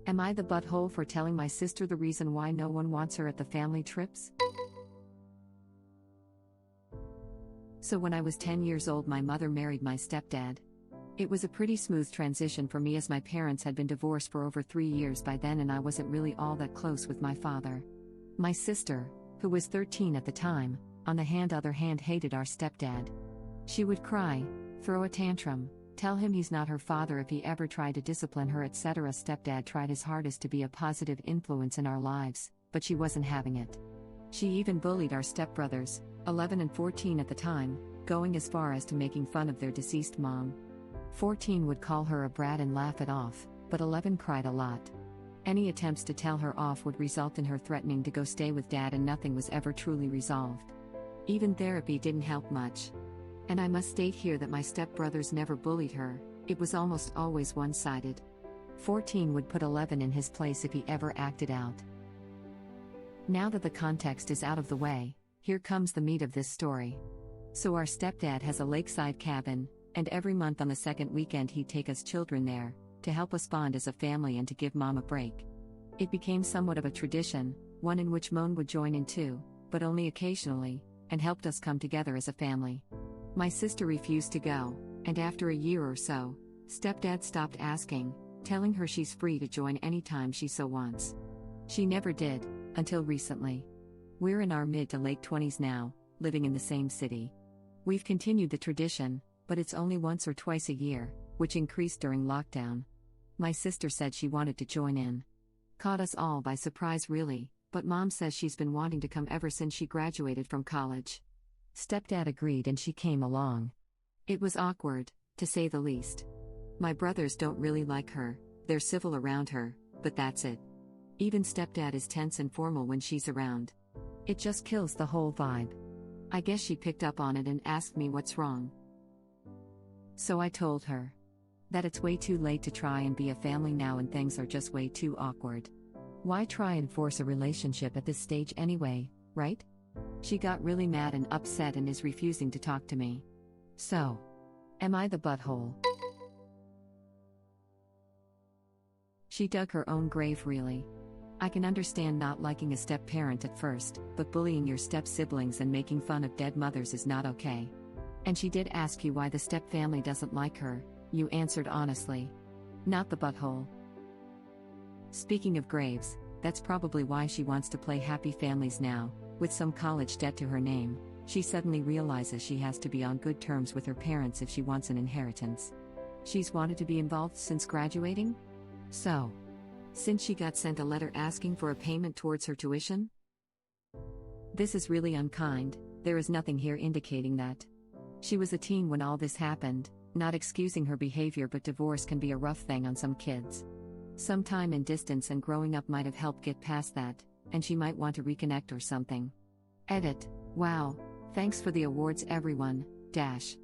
Am I the butthole for telling my sister the reason why no one wants her at the family trips? So when I was 10 years old, my mother married my stepdad. It was a pretty smooth transition for me as my parents had been divorced for over 3 years by then and I wasn't really all that close with my father. My sister, who was 13 at the time, on the other hand hated our stepdad. She would cry, throw a tantrum, tell him he's not her father if he ever tried to discipline her, etc. Stepdad tried his hardest to be a positive influence in our lives, but she wasn't having it. She even bullied our stepbrothers, 11 and 14 at the time, going as far as to making fun of their deceased mom. 14 would call her a brat and laugh it off, but 11 cried a lot. Any attempts to tell her off would result in her threatening to go stay with dad, and nothing was ever truly resolved. Even therapy didn't help much. And I must state here that my stepbrothers never bullied her, it was almost always one-sided. 14 would put 11 in his place if he ever acted out. Now that the context is out of the way, here comes the meat of this story. So our stepdad has a lakeside cabin, and every month on the second weekend he'd take us children there, to help us bond as a family and to give mom a break. It became somewhat of a tradition, one in which Moan would join in too, but only occasionally, and helped us come together as a family. My sister refused to go, and after a year or so, stepdad stopped asking, telling her she's free to join anytime she so wants. She never did, until recently. We're in our mid to late 20s now, living in the same city. We've continued the tradition, but it's only once or twice a year, which increased during lockdown. My sister said she wanted to join in. Caught us all by surprise really, but mom says she's been wanting to come ever since she graduated from college. Stepdad agreed and she came along. It was awkward, to say the least. My brothers don't really like her, they're civil around her, but that's it. Even stepdad is tense and formal when she's around. It just kills the whole vibe. I guess she picked up on it and asked me what's wrong. So I told her that it's way too late to try and be a family now and things are just way too awkward. Why try and force a relationship at this stage anyway, right? She got really mad and upset and is refusing to talk to me. So, am I the butthole? She dug her own grave really. I can understand not liking a step-parent at first, but bullying your step-siblings and making fun of dead mothers is not okay. And she did ask you why the step-family doesn't like her, you answered honestly. Not the butthole. Speaking of graves, that's probably why she wants to play happy families now, with some college debt to her name. She suddenly realizes she has to be on good terms with her parents if she wants an inheritance. She's wanted to be involved since graduating? So, since she got sent a letter asking for a payment towards her tuition? This is really unkind, there is nothing here indicating that. She was a teen when all this happened, not excusing her behavior, but divorce can be a rough thing on some kids. Some time and distance and growing up might have helped get past that, and she might want to reconnect or something. Edit. Wow, thanks for the awards everyone, dash.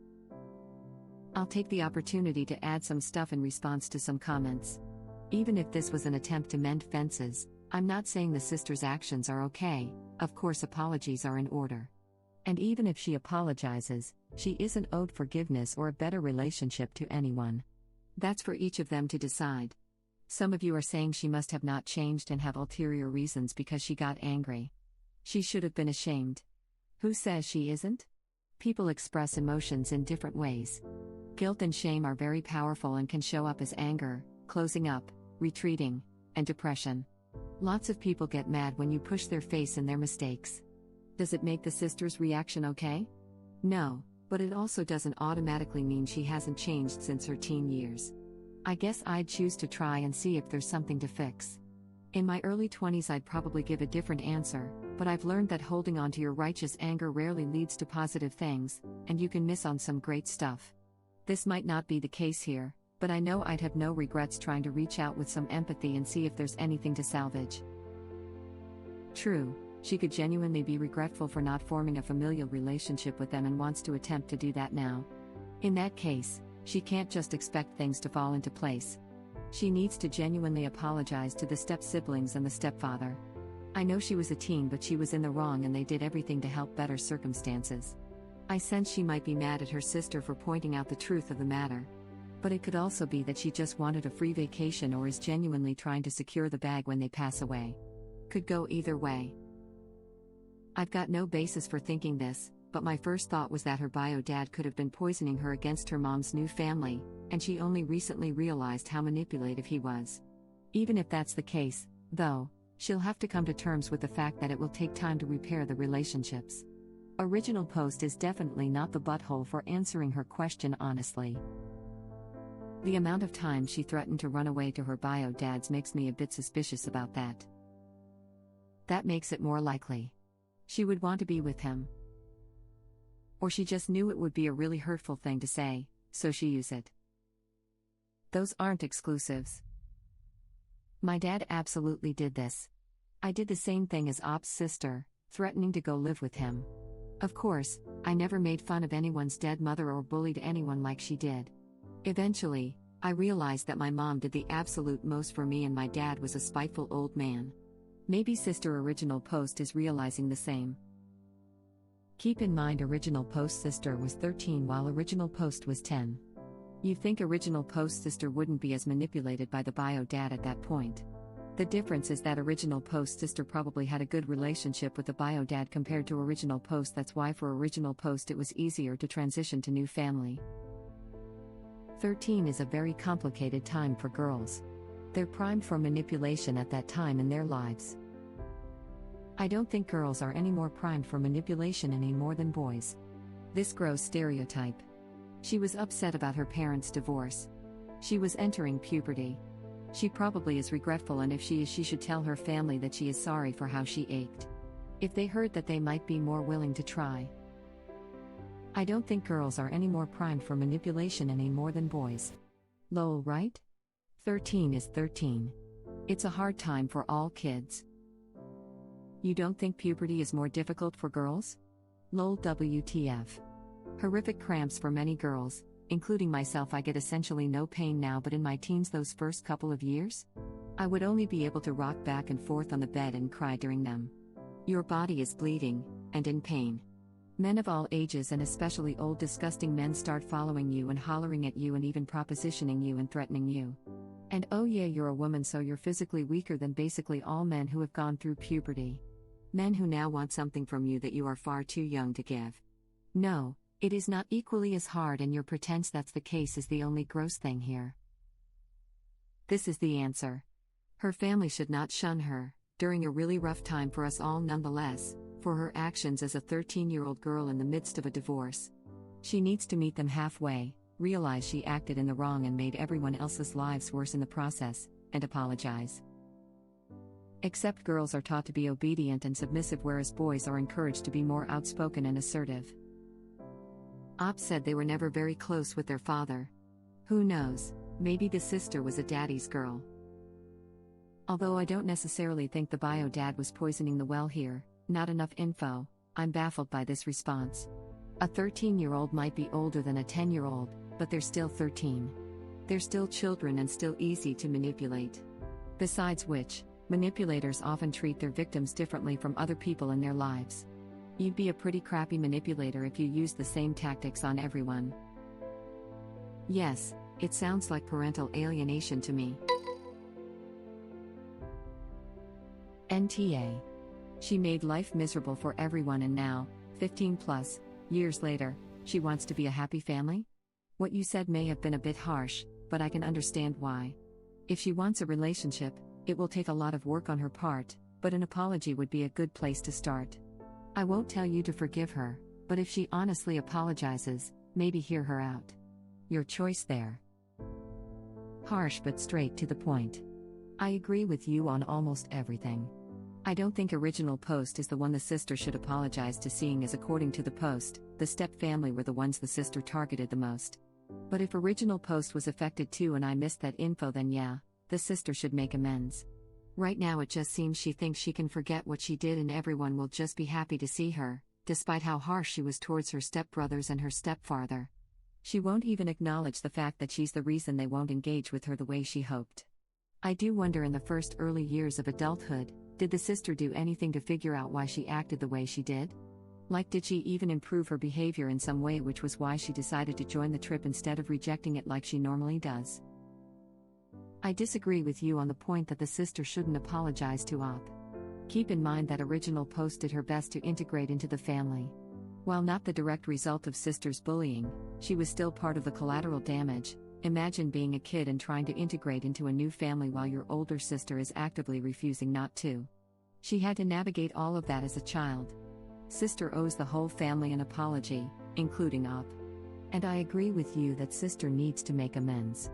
I'll take the opportunity to add some stuff in response to some comments. Even if this was an attempt to mend fences, I'm not saying the sister's actions are okay, of course apologies are in order. And even if she apologizes, she isn't owed forgiveness or a better relationship to anyone. That's for each of them to decide. Some of you are saying she must have not changed and have ulterior reasons because she got angry. She should have been ashamed. Who says she isn't? People express emotions in different ways. Guilt and shame are very powerful and can show up as anger, closing up, retreating, and depression. Lots of people get mad when you push their face in their mistakes. Does it make the sister's reaction okay? No, but it also doesn't automatically mean she hasn't changed since her teen years. I guess I'd choose to try and see if there's something to fix. In my early 20s I'd probably give a different answer, but I've learned that holding on to your righteous anger rarely leads to positive things, and you can miss on some great stuff. This might not be the case here, but I know I'd have no regrets trying to reach out with some empathy and see if there's anything to salvage. True, she could genuinely be regretful for not forming a familial relationship with them and wants to attempt to do that now. In that case, she can't just expect things to fall into place. She needs to genuinely apologize to the step-siblings and the stepfather. I know she was a teen, but she was in the wrong and they did everything to help better circumstances. I sense she might be mad at her sister for pointing out the truth of the matter. But it could also be that she just wanted a free vacation or is genuinely trying to secure the bag when they pass away. Could go either way. I've got no basis for thinking this, but my first thought was that her bio dad could have been poisoning her against her mom's new family, and she only recently realized how manipulative he was. Even if that's the case, though, she'll have to come to terms with the fact that it will take time to repair the relationships. Original post is definitely not the butthole for answering her question honestly. The amount of time she threatened to run away to her bio dad's makes me a bit suspicious about that. That makes it more likely she would want to be with him. Or she just knew it would be a really hurtful thing to say, so she used it. Those aren't exclusives. My dad absolutely did this. I did the same thing as Op's sister, threatening to go live with him. Of course, I never made fun of anyone's dead mother or bullied anyone like she did. Eventually, I realized that my mom did the absolute most for me and my dad was a spiteful old man. Maybe Sister Original Post is realizing the same. Keep in mind Original Post Sister was 13 while Original Post was 10. You'd think Original Post Sister wouldn't be as manipulated by the bio dad at that point. The difference is that Original Post Sister probably had a good relationship with the bio dad compared to Original Post. That's why for Original Post it was easier to transition to new family. 13 is a very complicated time for girls. They're primed for manipulation at that time in their lives. I don't think girls are any more primed for manipulation any more than boys. This gross stereotype. She was upset about her parents' divorce. She was entering puberty. She probably is regretful, and if she is, she should tell her family that she is sorry for how she ached. If they heard that, they might be more willing to try. I don't think girls are any more primed for manipulation any more than boys. Lol, right? 13 is 13. It's a hard time for all kids. You don't think puberty is more difficult for girls? Lol, WTF. Horrific cramps for many girls, including myself. I get essentially no pain now, but in my teens, those first couple of years, I would only be able to rock back and forth on the bed and cry during them. Your body is bleeding, and in pain. Men of all ages and especially old disgusting men start following you and hollering at you and even propositioning you and threatening you. And oh yeah, you're a woman, so you're physically weaker than basically all men who have gone through puberty. Men who now want something from you that you are far too young to give. No, it is not equally as hard, and your pretense that's the case is the only gross thing here. This is the answer. Her family should not shun her, during a really rough time for us all nonetheless, for her actions as a 13-year-old girl in the midst of a divorce. She needs to meet them halfway, realize she acted in the wrong and made everyone else's lives worse in the process, and apologize. Except girls are taught to be obedient and submissive, whereas boys are encouraged to be more outspoken and assertive. Op said they were never very close with their father. Who knows, maybe the sister was a daddy's girl. Although I don't necessarily think the bio dad was poisoning the well here, not enough info, I'm baffled by this response. A 13-year-old might be older than a 10-year-old, but they're still 13. They're still children and still easy to manipulate. Besides which, manipulators often treat their victims differently from other people in their lives. You'd be a pretty crappy manipulator if you used the same tactics on everyone. Yes, it sounds like parental alienation to me. NTA. She made life miserable for everyone, and now, 15 plus years later, she wants to be a happy family? What you said may have been a bit harsh, but I can understand why. If she wants a relationship, it will take a lot of work on her part, but an apology would be a good place to start. I won't tell you to forgive her, but if she honestly apologizes, maybe hear her out. Your choice there. Harsh but straight to the point. I agree with you on almost everything. I don't think Original Post is the one the sister should apologize to, seeing as according to the post, the step family were the ones the sister targeted the most. But if Original Post was affected too and I missed that info, then yeah, the sister should make amends. Right now it just seems she thinks she can forget what she did and everyone will just be happy to see her, despite how harsh she was towards her stepbrothers and her stepfather. She won't even acknowledge the fact that she's the reason they won't engage with her the way she hoped. I do wonder, in the first early years of adulthood, did the sister do anything to figure out why she acted the way she did? Like, did she even improve her behavior in some way, which was why she decided to join the trip instead of rejecting it like she normally does? I disagree with you on the point that the sister shouldn't apologize to Op. Keep in mind that original post did her best to integrate into the family. While not the direct result of sister's bullying, she was still part of the collateral damage. Imagine being a kid and trying to integrate into a new family while your older sister is actively refusing not to. She had to navigate all of that as a child. Sister owes the whole family an apology, including Op. And I agree with you that sister needs to make amends.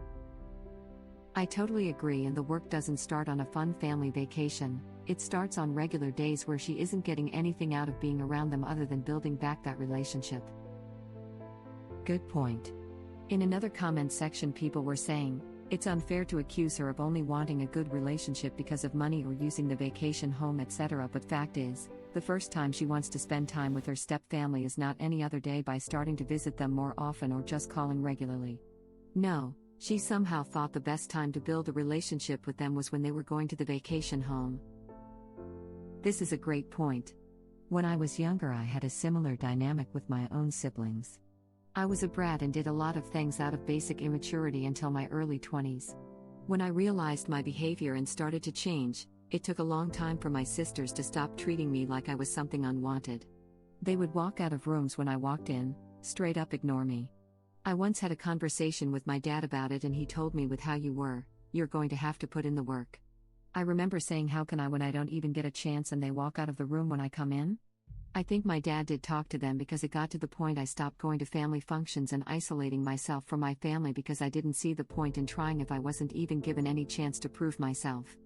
I totally agree, and the work doesn't start on a fun family vacation, it starts on regular days where she isn't getting anything out of being around them other than building back that relationship. Good point. In another comment section, people were saying, it's unfair to accuse her of only wanting a good relationship because of money or using the vacation home, etc. But fact is, the first time she wants to spend time with her step-family is not any other day by starting to visit them more often or just calling regularly. No, she somehow thought the best time to build a relationship with them was when they were going to the vacation home. This is a great point. When I was younger, I had a similar dynamic with my own siblings. I was a brat and did a lot of things out of basic immaturity until my early 20s. When I realized my behavior and started to change, it took a long time for my sisters to stop treating me like I was something unwanted. They would walk out of rooms when I walked in, straight up ignore me. I once had a conversation with my dad about it, and he told me, with how you were, you're going to have to put in the work. I remember saying, how can I when I don't even get a chance and they walk out of the room when I come in? I think my dad did talk to them because it got to the point I stopped going to family functions and isolating myself from my family because I didn't see the point in trying if I wasn't even given any chance to prove myself.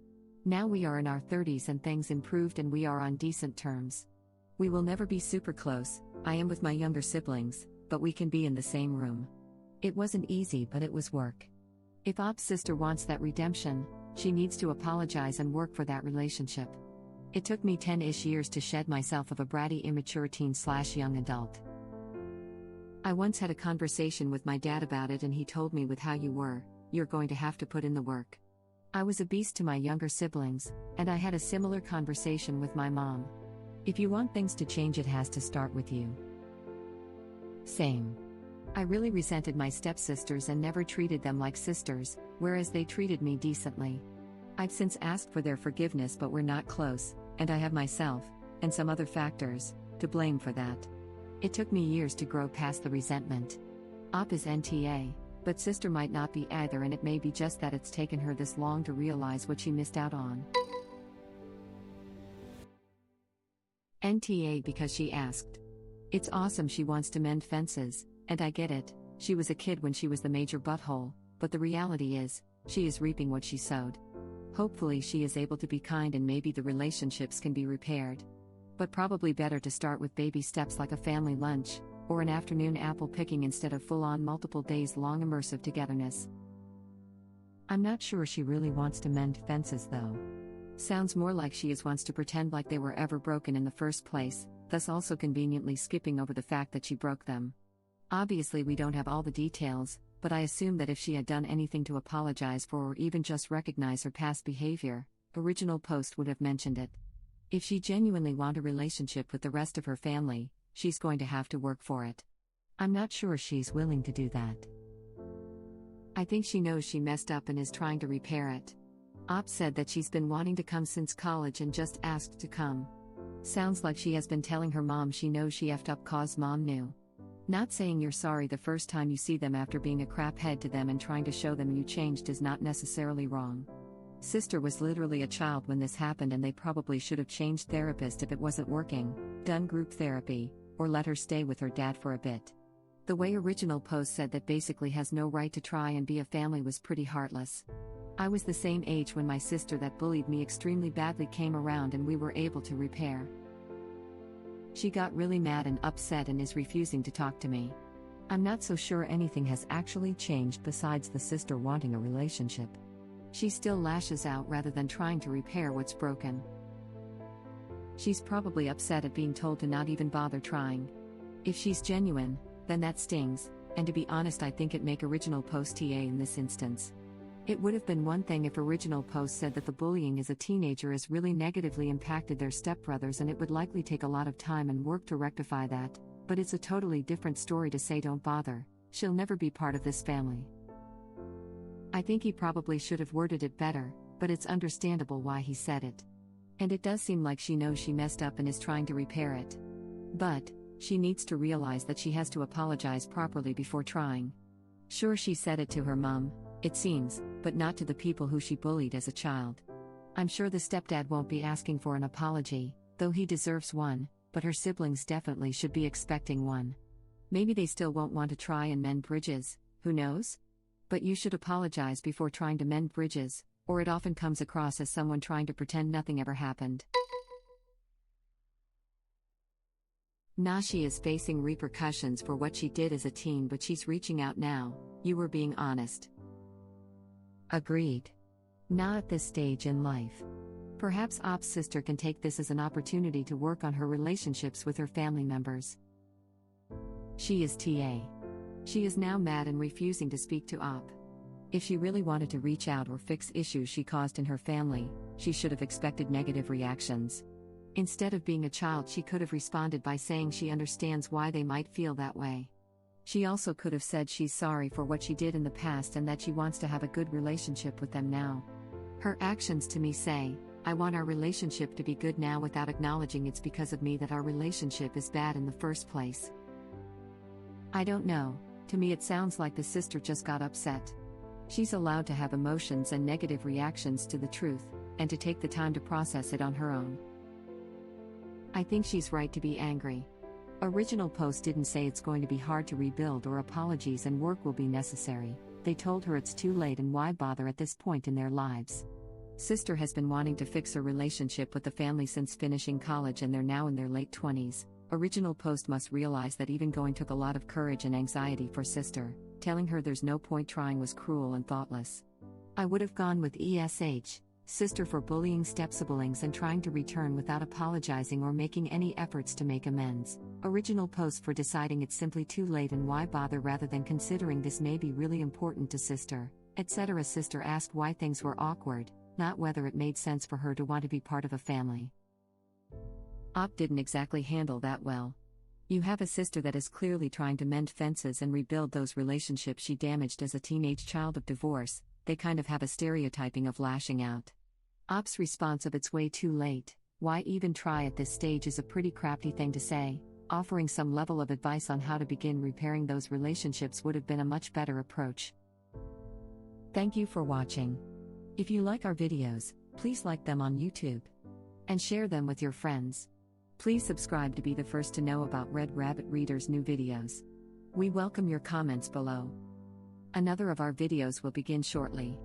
Now we are in our 30s and things improved and we are on decent terms. We will never be super close, I am with my younger siblings, but we can be in the same room. It wasn't easy, but it was work. If Op's sister wants that redemption, she needs to apologize and work for that relationship. It took me 10-ish years to shed myself of a bratty immature teen/young adult. I once had a conversation with my dad about it and he told me, with how you were, you're going to have to put in the work. I was a beast to my younger siblings, and I had a similar conversation with my mom. If you want things to change, it has to start with you. Same. I really resented my stepsisters and never treated them like sisters, whereas they treated me decently. I've since asked for their forgiveness, but we're not close, and I have myself, and some other factors, to blame for that. It took me years to grow past the resentment. Op is NTA, but sister might not be either, and it may be just that it's taken her this long to realize what she missed out on. NTA because she asked. It's awesome she wants to mend fences, and I get it, she was a kid when she was the major butthole, but the reality is, she is reaping what she sowed. Hopefully she is able to be kind and maybe the relationships can be repaired. But probably better to start with baby steps like a family lunch, or an afternoon apple picking instead of full-on multiple days long immersive togetherness. I'm not sure she really wants to mend fences though. Sounds more like she wants to pretend like they were ever broken in the first place, thus also conveniently skipping over the fact that she broke them. Obviously we don't have all the details, but I assume that if she had done anything to apologize for or even just recognize her past behavior, original post would have mentioned it. If she genuinely wants a relationship with the rest of her family, she's going to have to work for it. I'm not sure she's willing to do that. I think she knows she messed up and is trying to repair it. Op said that she's been wanting to come since college and just asked to come. Sounds like she has been telling her mom she knows she effed up cause mom knew. Not saying you're sorry the first time you see them after being a craphead to them and trying to show them you changed is not necessarily wrong. Sister was literally a child when this happened and they probably should have changed therapist if it wasn't working, done group therapy, or let her stay with her dad for a bit. The way original post said that basically has no right to try and be a family was pretty heartless. I was the same age when my sister that bullied me extremely badly came around and we were able to repair. She got really mad and upset and is refusing to talk to me. I'm not so sure anything has actually changed besides the sister wanting a relationship. She still lashes out rather than trying to repair what's broken. She's probably upset at being told to not even bother trying. If she's genuine, then that stings, and to be honest I think it make original post TA in this instance. It would have been one thing if original post said that the bullying as a teenager has really negatively impacted their stepbrothers and it would likely take a lot of time and work to rectify that, but it's a totally different story to say don't bother, she'll never be part of this family. I think he probably should have worded it better, but it's understandable why he said it. And it does seem like she knows she messed up and is trying to repair it. But she needs to realize that she has to apologize properly before trying. Sure, she said it to her mom, it seems, but not to the people who she bullied as a child. I'm sure the stepdad won't be asking for an apology, though he deserves one, but her siblings definitely should be expecting one. Maybe they still won't want to try and mend bridges, who knows? But you should apologize before trying to mend bridges, or it often comes across as someone trying to pretend nothing ever happened. Nashi is facing repercussions for what she did as a teen, but she's reaching out now. You were being honest. Agreed. Not at this stage in life. Perhaps Op's sister can take this as an opportunity to work on her relationships with her family members. She is TA. She is now mad and refusing to speak to Op. If she really wanted to reach out or fix issues she caused in her family, she should have expected negative reactions. Instead of being a child, she could have responded by saying she understands why they might feel that way. She also could have said she's sorry for what she did in the past and that she wants to have a good relationship with them now. Her actions to me say, I want our relationship to be good now, without acknowledging it's because of me that our relationship is bad in the first place. I don't know, to me it sounds like the sister just got upset. She's allowed to have emotions and negative reactions to the truth, and to take the time to process it on her own. I think she's right to be angry. Original post didn't say it's going to be hard to rebuild or apologies and work will be necessary. They told her it's too late and why bother at this point in their lives. Sister has been wanting to fix her relationship with the family since finishing college and they're now in their late 20s. Original post must realize that even going took a lot of courage and anxiety for sister. Telling her there's no point trying was cruel and thoughtless. I would have gone with ESH. Sister for bullying step-siblings and trying to return without apologizing or making any efforts to make amends. Original post for deciding it's simply too late and why bother rather than considering this may be really important to sister, etc. Sister asked why things were awkward, not whether it made sense for her to want to be part of a family. Op didn't exactly handle that well. You have a sister that is clearly trying to mend fences and rebuild those relationships she damaged as a teenage child of divorce. They kind of have a stereotyping of lashing out. Op's response of it's way too late, why even try at this stage is a pretty crafty thing to say. Offering some level of advice on how to begin repairing those relationships would have been a much better approach. Thank you for watching. If you like our videos, please like them on YouTube. And share them with your friends. Please subscribe to be the first to know about Red Rabbit Reader's new videos. We welcome your comments below. Another of our videos will begin shortly.